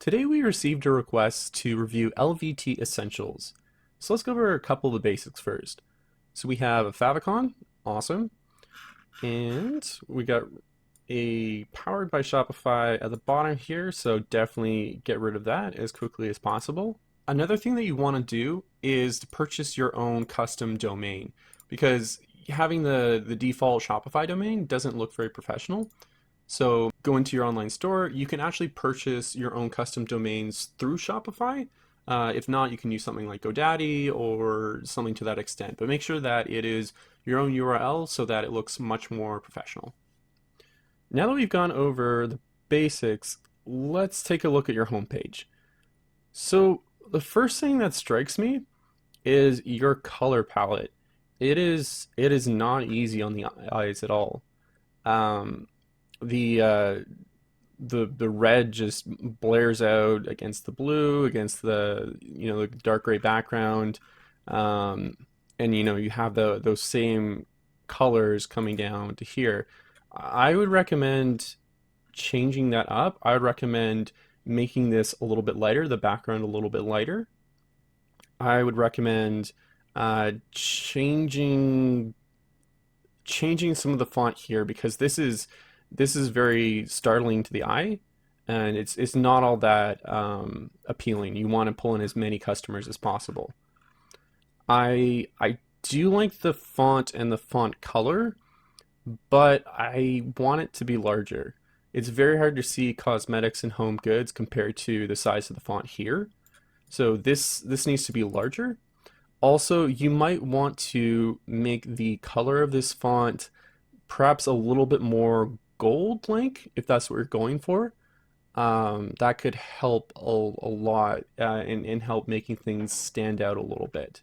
Today we received a request to review LVT Essentials. So let's go over a couple of the basics first. So we have a favicon, awesome, and we got a powered by Shopify at the bottom here, so definitely get rid of that as quickly as possible. Another thing that you want to do is to purchase your own custom domain because having the default Shopify domain doesn't look very professional. So go into your online store. You can actually purchase your own custom domains through Shopify. If not, you can use something like GoDaddy or something to that extent. But make sure that it is your own URL so that it looks much more professional. Now that we've gone over the basics, let's take a look at your homepage. So the first thing that strikes me is your color palette. It is not easy on the eyes at all. Um, the uh, the red just blares out against the blue, against the dark gray background, um, and you have those same colors coming down to here. I would recommend changing that up. I would recommend making this a little bit lighter, the background a little bit lighter. I would recommend changing some of the font here because this is very startling to the eye, and it's not all that appealing. You want to pull in as many customers as possible. I do like the font and the font color, but I want it to be larger. It's very hard to see cosmetics and home goods compared to the size of the font here. So this needs to be larger. Also, you might want to make the color of this font perhaps a little bit more gold-like, if that's what you're going for. That could help a lot in help making things stand out a little bit.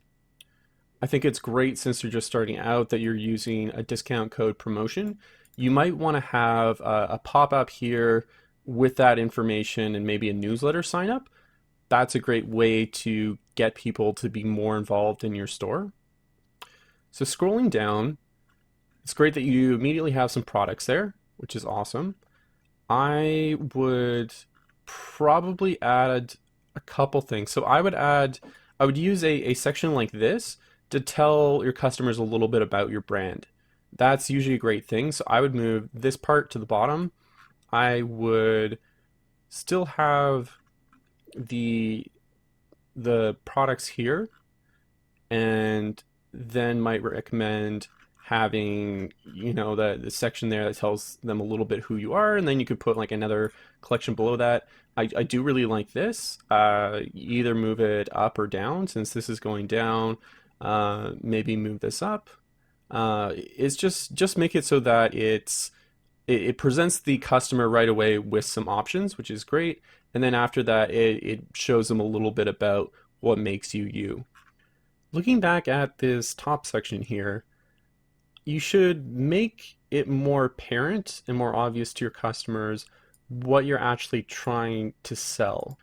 I think it's great since you're just starting out that you're using a discount code promotion. You might want to have a pop-up here with that information and maybe a newsletter sign up. That's a great way to get people to be more involved in your store. So scrolling down, it's great that you immediately have some products there, which is awesome. I would probably add a couple things. So I would use a section like this to tell your customers a little bit about your brand. That's usually a great thing. So I would move this part to the bottom. I would still have the the products here, and then might recommend having the section there that tells them a little bit who you are, and then you could put like another collection below that. I do really like this. You either move it up or down. Since this is going down, maybe move this up. It's just make it so that it presents the customer right away with some options, which is great. And then after that, it shows them a little bit about what makes you you. Looking back at this top section here, you should make it more apparent and more obvious to your customers what you're actually trying to sell.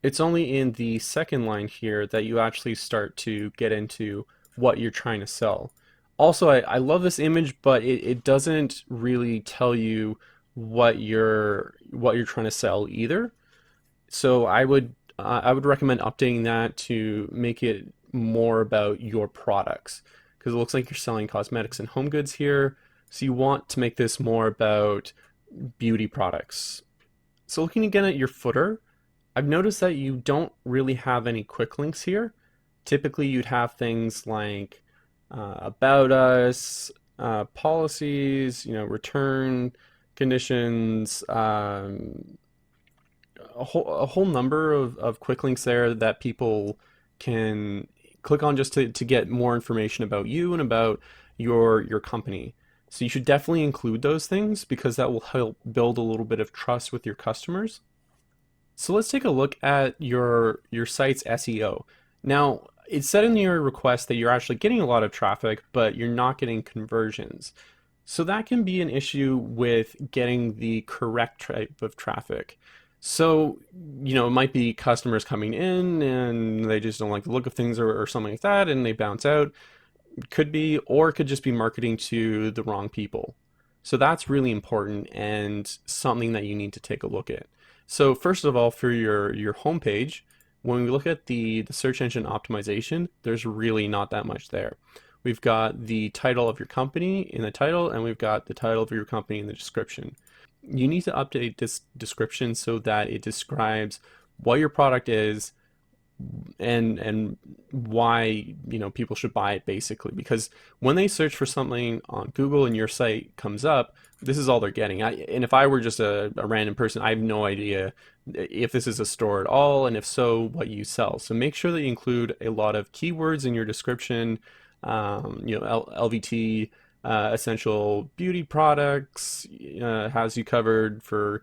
It's only in the second line here that you actually start to get into what you're trying to sell. Also, I love this image, but it doesn't really tell you what you're trying to sell either. So I would recommend updating that to make it more about your products because it looks like you're selling cosmetics and home goods here. So you want to make this more about beauty products. So looking again at your footer, I've noticed that you don't really have any quick links here. Typically, you'd have things like about us, policies, return conditions, a whole number of quick links there that people can click on just to get more information about you and about your company. So you should definitely include those things because that will help build a little bit of trust with your customers. So let's take a look at your site's SEO. Now, it said in your request that you're actually getting a lot of traffic, but you're not getting conversions. So that can be an issue with getting the correct type of traffic. So, it might be customers coming in and they just don't like the look of things or something like that, and they bounce out. Could be, or it could just be marketing to the wrong people. So that's really important and something that you need to take a look at. So first of all, for your homepage, when we look at the search engine optimization, there's really not that much there. We've got the title of your company in the title, and we've got the title of your company in the description. You need to update this description so that it describes what your product is, and why people should buy it, basically, because when they search for something on Google and your site comes up, this is all they're getting. And if I were just a random person, I have no idea if this is a store at all, and if so, what you sell. So make sure that you include a lot of keywords in your description. LVT, essential beauty products, has you covered for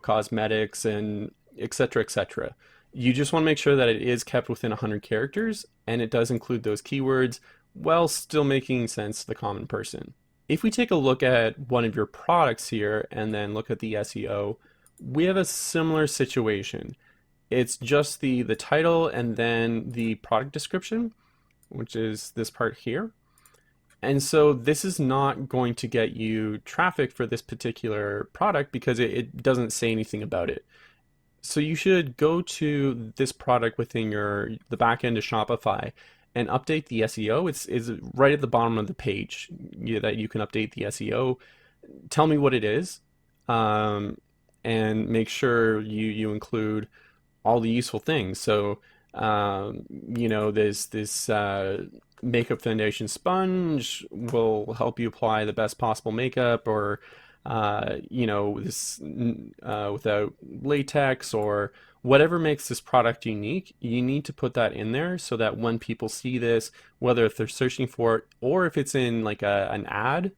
cosmetics, and etc., etc. You just want to make sure that it is kept within 100 characters, and it does include those keywords while still making sense to the common person. If we take a look at one of your products here and then look at the SEO, we have a similar situation. It's just the title and then the product description, which is this part here. And so this is not going to get you traffic for this particular product because it doesn't say anything about it. So you should go to this product within the back end of Shopify and update the SEO. It's right at the bottom of the page, that you can update the SEO. Tell me what it is, um, and make sure you include all the useful things. So, there's this makeup foundation sponge will help you apply the best possible makeup, or this without latex, or whatever makes this product unique. You need to put that in there so that when people see this, whether if they're searching for it or if it's in like an ad,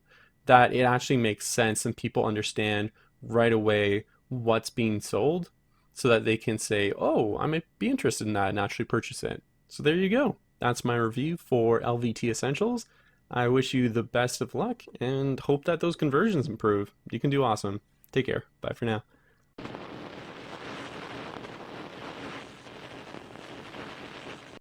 that it actually makes sense and people understand right away what's being sold, so that they can say, oh, I might be interested in that, and actually purchase it. So there you go. That's my review for LVT Essentials. I wish you the best of luck and hope that those conversions improve. You can do awesome. Take care. Bye for now.